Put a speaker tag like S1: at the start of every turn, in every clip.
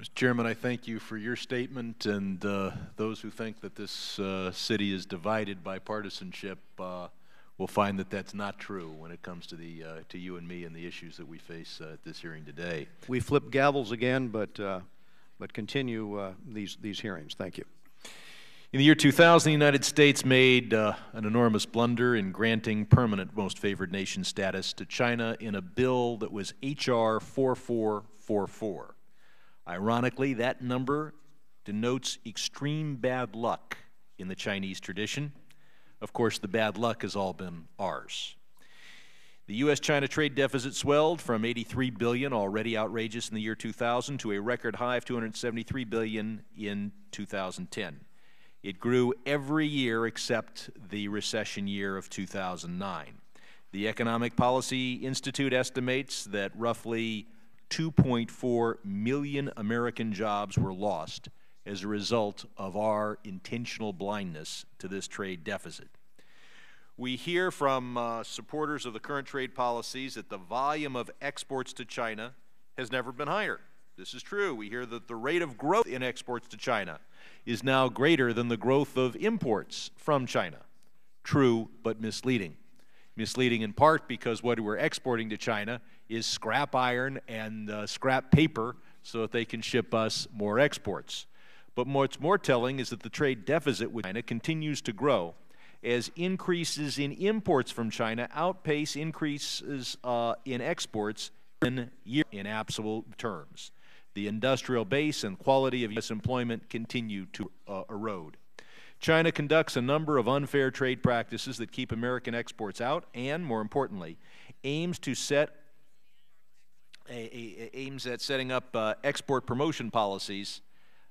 S1: Mr. Chairman, I thank you for your statement, and those who think that this city is divided by partisanship will find that that's not true when it comes to to you and me and the issues that we face at this hearing today.
S2: We flip gavels again, but continue these hearings. Thank you.
S1: In the year 2000, the United States made an enormous blunder in granting permanent most favored nation status to China in a bill that was H.R. 4444. Ironically, that number denotes extreme bad luck in the Chinese tradition. Of course, the bad luck has all been ours. The U.S.-China trade deficit swelled from $83 billion, already outrageous in the year 2000, to a record high of $273 billion in 2010. It grew every year except the recession year of 2009. The Economic Policy Institute estimates that roughly 2.4 million American jobs were lost as a result of our intentional blindness to this trade deficit. We hear from supporters of the current trade policies that the volume of exports to China has never been higher. This is true. We hear that the rate of growth in exports to China is now greater than the growth of imports from China. True, but misleading. Misleading in part because what we're exporting to China is scrap iron and scrap paper so that they can ship us more exports. But what's more telling is that the trade deficit with China continues to grow as increases in imports from China outpace increases in exports in absolute terms. The industrial base and quality of U.S. employment continue to erode. China conducts a number of unfair trade practices that keep American exports out and, more importantly, aims at setting up export promotion policies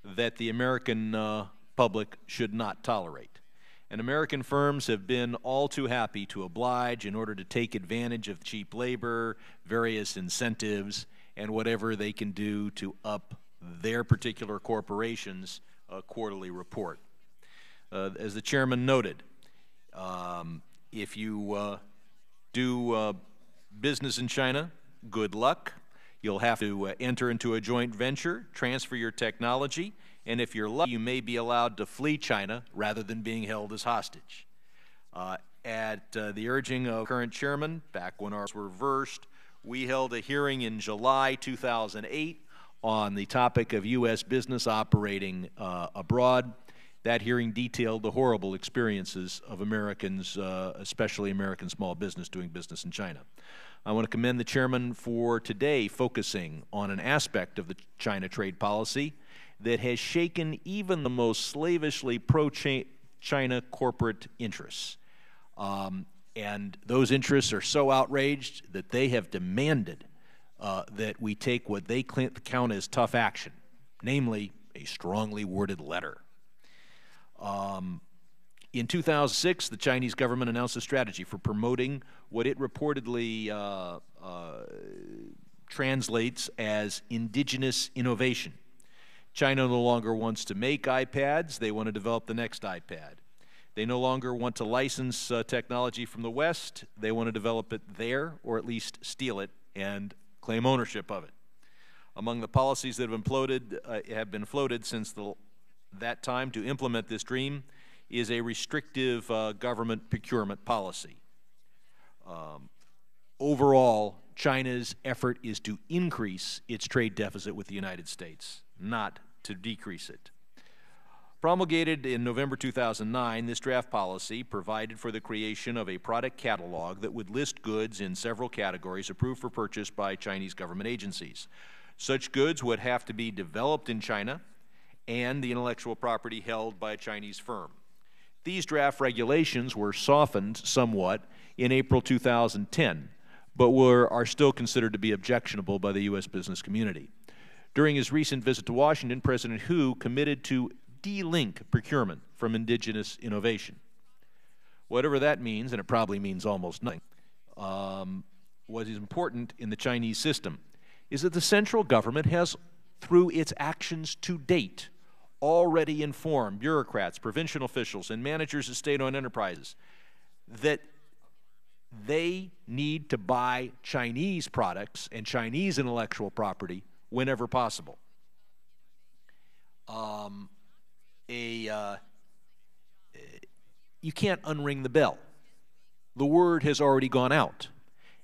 S1: that the American public should not tolerate. And American firms have been all too happy to oblige in order to take advantage of cheap labor, various incentives, and whatever they can do to up their particular corporation's quarterly report. As the chairman noted, if you do business in China, good luck. You'll have to enter into a joint venture, transfer your technology, and if you're lucky, you may be allowed to flee China rather than being held as hostage. At the urging of current chairman, back when ours were reversed, we held a hearing in July 2008 on the topic of U.S. business operating abroad. That hearing detailed the horrible experiences of Americans, especially American small business, doing business in China. I want to commend the chairman for today focusing on an aspect of the China trade policy that has shaken even the most slavishly pro-China corporate interests. And those interests are so outraged that they have demanded that we take what they count as tough action, namely a strongly worded letter. In 2006, the Chinese government announced a strategy for promoting what it reportedly translates as indigenous innovation. China no longer wants to make iPads, they want to develop the next iPad. They no longer want to license technology from the West, they want to develop it there, or at least steal it and claim ownership of it. Among the policies that have been floated since that time to implement this dream is a restrictive government procurement policy. Overall, China's effort is to increase its trade deficit with the United States, not to decrease it. Promulgated in November 2009, this draft policy provided for the creation of a product catalog that would list goods in several categories approved for purchase by Chinese government agencies. Such goods would have to be developed in China and the intellectual property held by a Chinese firm. These draft regulations were softened somewhat in April 2010, but are still considered to be objectionable by the U.S. business community. During his recent visit to Washington, President Hu committed to de-link procurement from indigenous innovation. Whatever that means, and it probably means almost nothing, what is important in the Chinese system is that the central government has, through its actions to date, already informed bureaucrats, provincial officials, and managers of state-owned enterprises that they need to buy Chinese products and Chinese intellectual property whenever possible. um, you can't unring the bell. The word has already gone out.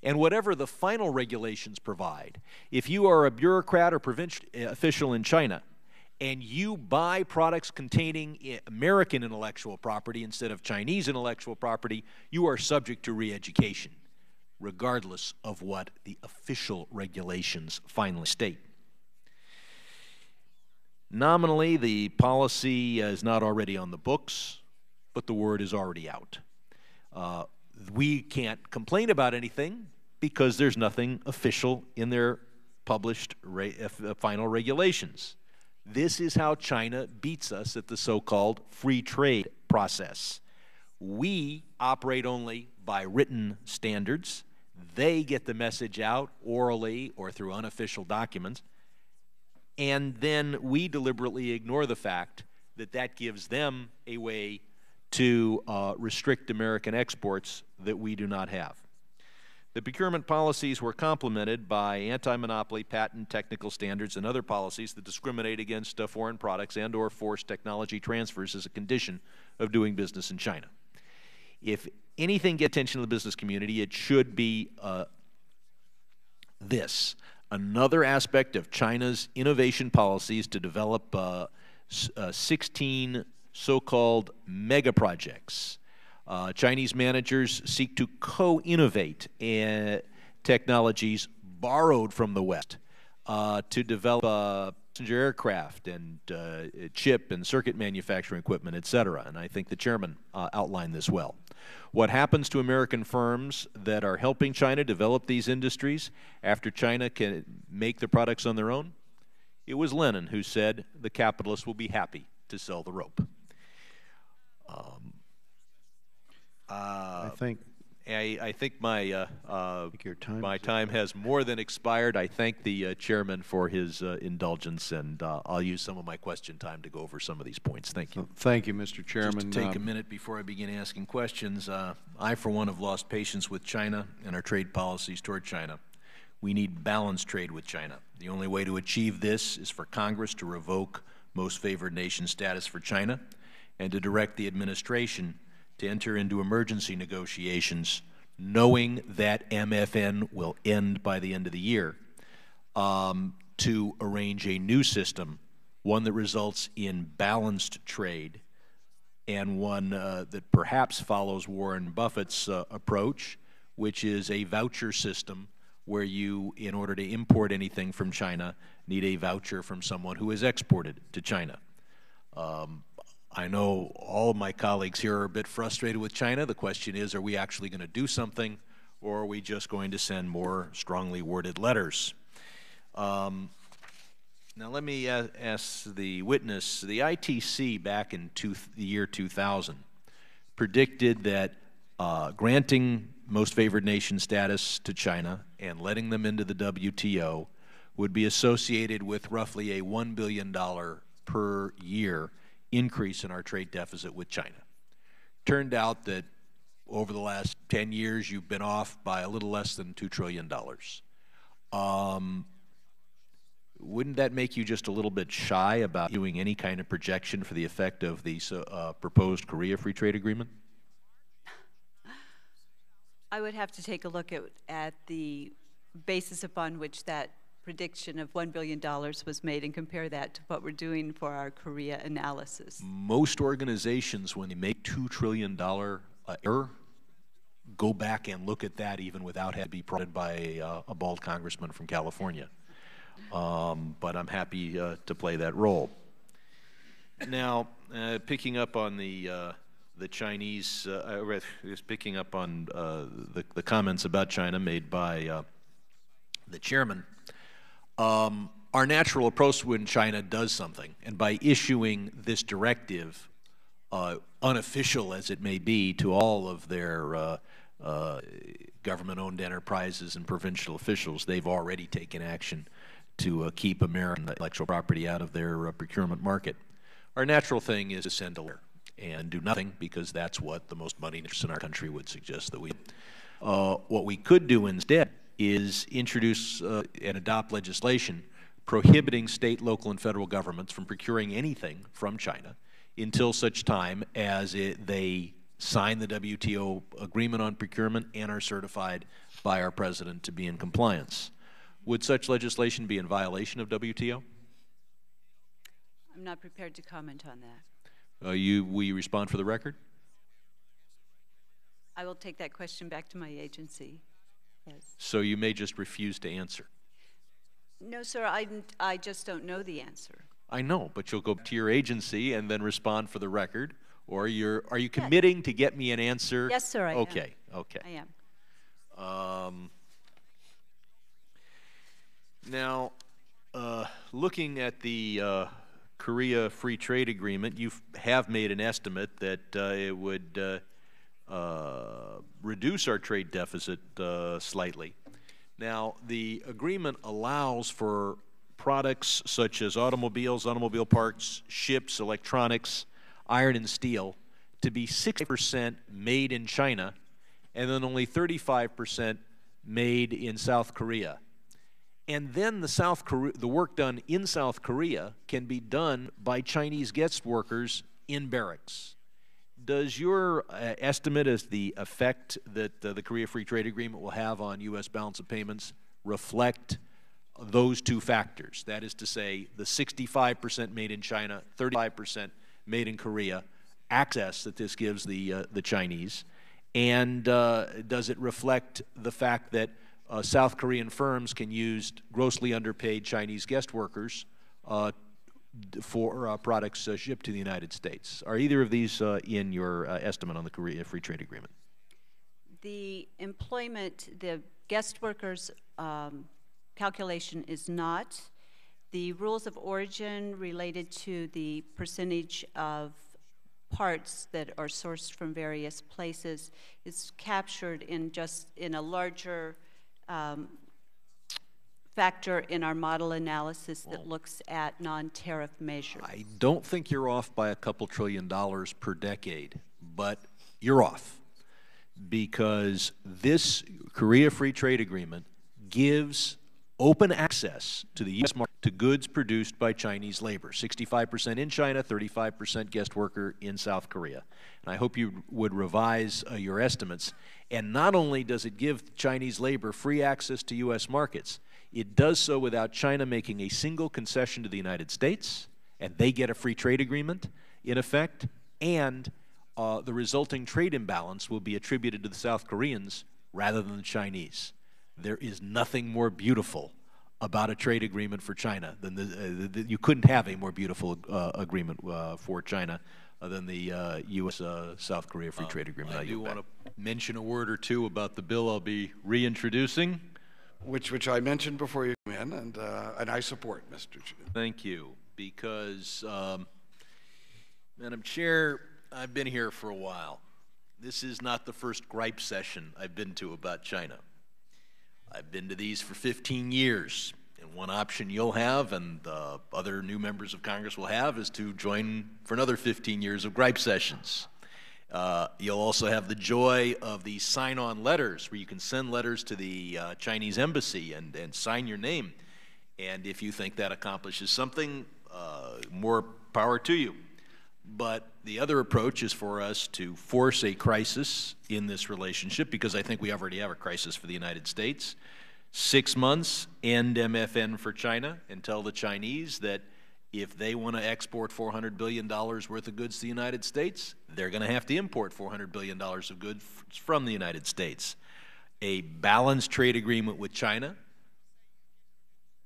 S1: And whatever the final regulations provide, if you are a bureaucrat or provincial official in China and you buy products containing American intellectual property instead of Chinese intellectual property, you are subject to re-education, regardless of what the official regulations finally state. Nominally, the policy is not already on the books, but the word is already out. We can't complain about anything because there's nothing official in their published final regulations. This is how China beats us at the so-called free trade process. We operate only by written standards. They get the message out orally or through unofficial documents. And then we deliberately ignore the fact that that gives them a way to restrict American exports that we do not have. The procurement policies were complemented by anti-monopoly, patent, technical standards, and other policies that discriminate against foreign products and or force technology transfers as a condition of doing business in China. If anything gets attention of the business community, it should be this. Another aspect of China's innovation policies to develop 16 so-called mega projects. Chinese managers seek to co-innovate technologies borrowed from the West to develop passenger aircraft and chip and circuit manufacturing equipment, et cetera. And I think the chairman outlined this well. What happens to American firms that are helping China develop these industries after China can make the products on their own? It was Lenin who said the capitalists will be happy to sell the rope.
S2: I think
S1: my my time has more than expired. I thank the chairman for his indulgence, and I'll use some of my question time to go over some of these points. Thank you.
S2: Thank you, Mr. Chairman.
S1: Just to take a minute before I begin asking questions, I, for one, have lost patience with China and our trade policies toward China. We need balanced trade with China. The only way to achieve this is for Congress to revoke most favored nation status for China and to direct the administration to enter into emergency negotiations, knowing that MFN will end by the end of the year, to arrange a new system, one that results in balanced trade, and one that perhaps follows Warren Buffett's approach, which is a voucher system where you, in order to import anything from China, need a voucher from someone who has exported to China. I know all of my colleagues here are a bit frustrated with China. The question is, are we actually going to do something, or are we just going to send more strongly worded letters? Now let me ask the witness. The ITC back in the year 2000 predicted that granting most favored nation status to China and letting them into the WTO would be associated with roughly a $1 billion per year increase in our trade deficit with China. Turned out that over the last 10 years, you've been off by a little less than $2 trillion. Wouldn't that make you just a little bit shy about doing any kind of projection for the effect of the proposed Korea Free Trade Agreement?
S3: I would have to take a look at the basis upon which that prediction of $1 billion was made and compare that to what we're doing for our Korea analysis.
S1: Most organizations, when they make $2 trillion error, go back and look at that even without having to be prodded by a bald congressman from California. But I'm happy to play that role. Now, picking up on the Chinese, picking up on the comments about China made by the chairman, our natural approach when China does something, and by issuing this directive, unofficial as it may be to all of their government-owned enterprises and provincial officials, they've already taken action to keep American intellectual property out of their procurement market. Our natural thing is to send a letter and do nothing, because that's what the most money interests in our country would suggest that we do. What we could do instead is introduce and adopt legislation prohibiting state, local, and federal governments from procuring anything from China until such time as they sign the WTO agreement on procurement and are certified by our president to be in compliance. Would such legislation be in violation of WTO?
S3: I'm not prepared to comment on that.
S1: Will you respond for the record?
S3: I will take that question back to my agency. Yes.
S1: So you may just refuse to answer.
S3: No, sir, I just don't know the answer.
S1: I know, but you'll go to your agency and then respond for the record, or are you committing to get me an answer?
S3: Yes, sir, I am.
S1: Okay, okay.
S3: I am.
S1: Now, looking at the Korea Free Trade Agreement, you have made an estimate that it would reduce our trade deficit slightly. Now, the agreement allows for products such as automobiles, automobile parts, ships, electronics, iron and steel to be 60% made in China and then only 35% made in South Korea. And then the work done in South Korea can be done by Chinese guest workers in barracks. Does your estimate as the effect that the Korea Free Trade Agreement will have on U.S. balance of payments reflect those two factors? That is to say, the 65% made in China, 35% made in Korea, access that this gives the Chinese, and does it reflect the fact that South Korean firms can use grossly underpaid Chinese guest workers for products shipped to the United States? Are either of these in your estimate on the Korea Free Trade Agreement?
S3: The employment, the guest workers calculation is not. The rules of origin related to the percentage of parts that are sourced from various places is captured in a larger factor in our model analysis that looks at non-tariff measures.
S1: I don't think you're off by a couple $1 trillion per decade, but you're off because this Korea Free Trade Agreement gives open access to the U.S. market to goods produced by Chinese labor, 65% in China, 35% guest worker in South Korea. And I hope you would revise your estimates. And not only does it give Chinese labor free access to U.S. markets, it does so without China making a single concession to the United States, and they get a free trade agreement in effect, and the resulting trade imbalance will be attributed to the South Koreans rather than the Chinese. There is nothing more beautiful about a trade agreement for China than you couldn't have a more beautiful agreement for China than the U.S.-South Korea Free Trade Agreement. I do want to mention a word or two about the bill I'll be reintroducing.
S4: Which I mentioned before you came in, and I support, Mr. Chairman.
S1: Thank you, because, Madam Chair, I've been here for a while. This is not the first gripe session I've been to about China. I've been to these for 15 years, and one option you'll have and other new members of Congress will have is to join for another 15 years of gripe sessions. You'll also have the joy of the sign-on letters where you can send letters to the Chinese embassy and sign your name. And if you think that accomplishes something, more power to you. But the other approach is for us to force a crisis in this relationship, because I think we already have a crisis for the United States. 6 months, end MFN for China, and tell the Chinese that if they want to export $400 billion worth of goods to the United States, they're going to have to import $400 billion of goods from the United States. A balanced trade agreement with China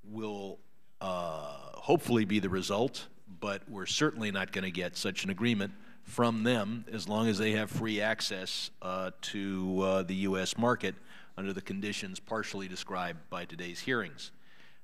S1: will hopefully be the result, but we're certainly not going to get such an agreement from them as long as they have free access to the U.S. market under the conditions partially described by today's hearings.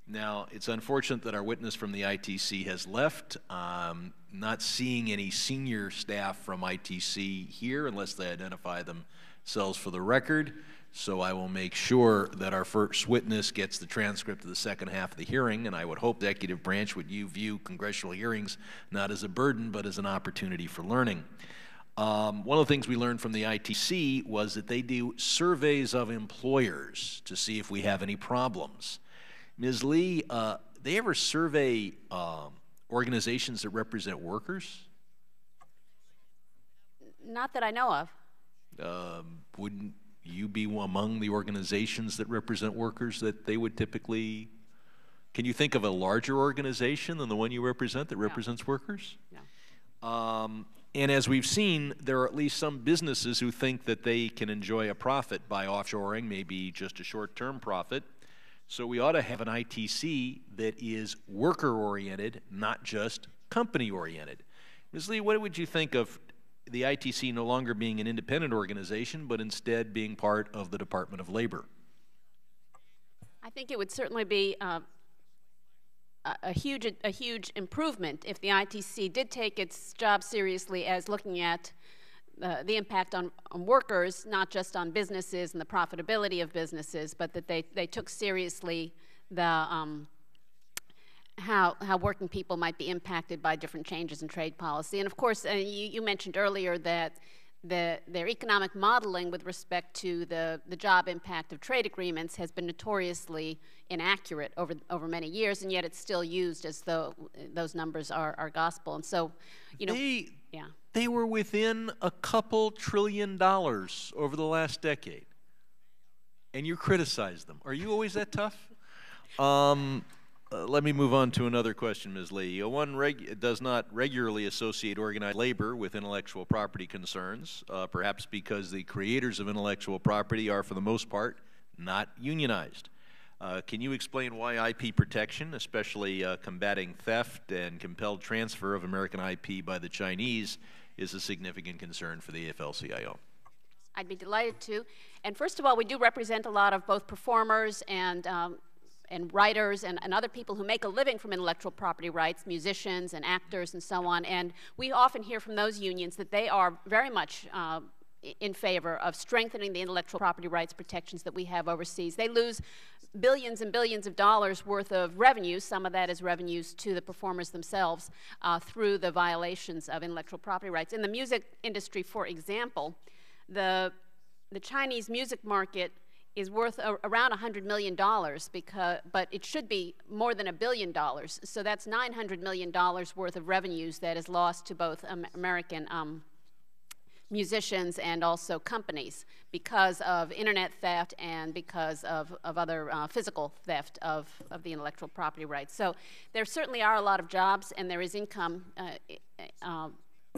S1: Now, it's unfortunate that our witness from the ITC has left. Not seeing any senior staff from ITC here unless they identify themselves for the record. So I will make sure that our first witness gets the transcript of the second half of the hearing, and I would hope the executive branch would view congressional hearings not as a burden but as an opportunity for learning. One of the things we learned from the ITC was that they do surveys of employers to see if we have any problems. Ms. Lee, they ever survey organizations that represent workers?
S5: Not that I know of.
S1: Wouldn't you be among the organizations that represent workers that they would typically, can you think of a larger organization than the one you represent that represents workers?
S5: No.
S1: And as we've seen, there are at least some businesses who think that they can enjoy a profit by offshoring, maybe just a short-term profit. So we ought to have an ITC that is worker-oriented, not just company-oriented. Ms. Lee, what would you think of the ITC no longer being an independent organization, but instead being part of the Department of Labor?
S5: I think it would certainly be a huge improvement if the ITC did take its job seriously as looking at the impact on workers, not just on businesses and the profitability of businesses, but that they took seriously the how working people might be impacted by different changes in trade policy. And of course, you mentioned earlier that their economic modeling with respect to the job impact of trade agreements has been notoriously inaccurate over many years, and yet it's still used as though those numbers are gospel. And so, you know,
S1: they were within a couple $1 trillion over the last decade, and you criticize them. Are you always that tough? Let me move on to another question, Ms. Lee. One does not regularly associate organized labor with intellectual property concerns, perhaps because the creators of intellectual property are, for the most part, not unionized. Can you explain why IP protection, especially combating theft and compelled transfer of American IP by the Chinese, is a significant concern for the AFL-CIO?
S5: I'd be delighted to. And first of all, we do represent a lot of both performers and writers and other people who make a living from intellectual property rights, musicians and actors and so on. And we often hear from those unions that they are very much in favor of strengthening the intellectual property rights protections that we have overseas. They lose billions and billions of dollars worth of revenues, some of that is revenues to the performers themselves, through the violations of intellectual property rights. In the music industry, for example, the Chinese music market is worth around $100 million, but it should be more than $1 billion. So that's $900 million worth of revenues that is lost to both American musicians and also companies because of internet theft and because of other physical theft of the intellectual property rights. So there certainly are a lot of jobs, and there is income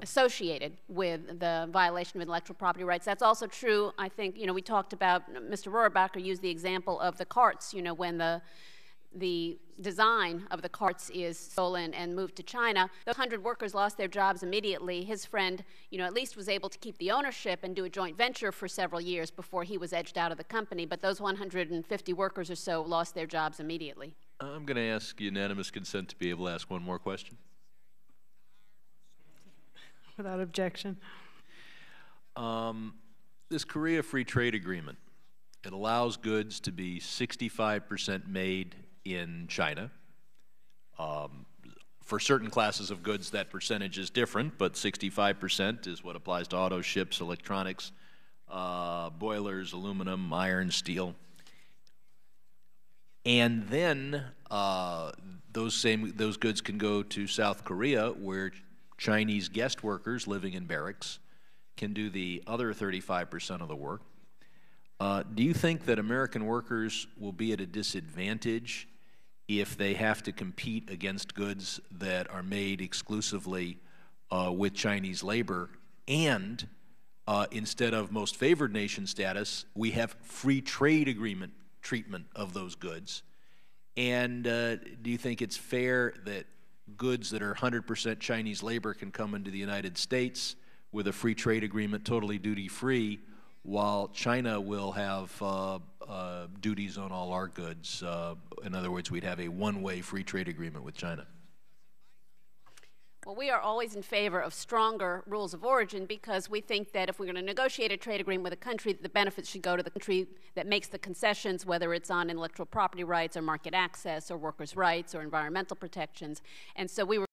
S5: associated with the violation of intellectual property rights. That's also true, I think, we talked about, Mr. Rohrabacher used the example of the carts, when the design of the carts is stolen and moved to China. Those 100 workers lost their jobs immediately. His friend, at least was able to keep the ownership and do a joint venture for several years before he was edged out of the company, but those 150 workers or so lost their jobs immediately.
S1: I'm going to ask unanimous consent to be able to ask one more question.
S6: Without objection.
S1: This Korea Free Trade Agreement, it allows goods to be 65% made in China. For certain classes of goods, that percentage is different, but 65% is what applies to auto, ships, electronics, boilers, aluminum, iron, steel. And then those goods can go to South Korea, where Chinese guest workers living in barracks can do the other 35% of the work. Do you think that American workers will be at a disadvantage if they have to compete against goods that are made exclusively with Chinese labor, and instead of most favored nation status, we have free trade agreement treatment of those goods? And do you think it's fair that goods that are 100% Chinese labor can come into the United States with a free trade agreement, totally duty-free, while China will have duties on all our goods? In other words, we'd have a one-way free trade agreement with China.
S5: Well, we are always in favor of stronger rules of origin because we think that if we're going to negotiate a trade agreement with a country, the benefits should go to the country that makes the concessions, whether it's on intellectual property rights or market access or workers' rights or environmental protections. And so we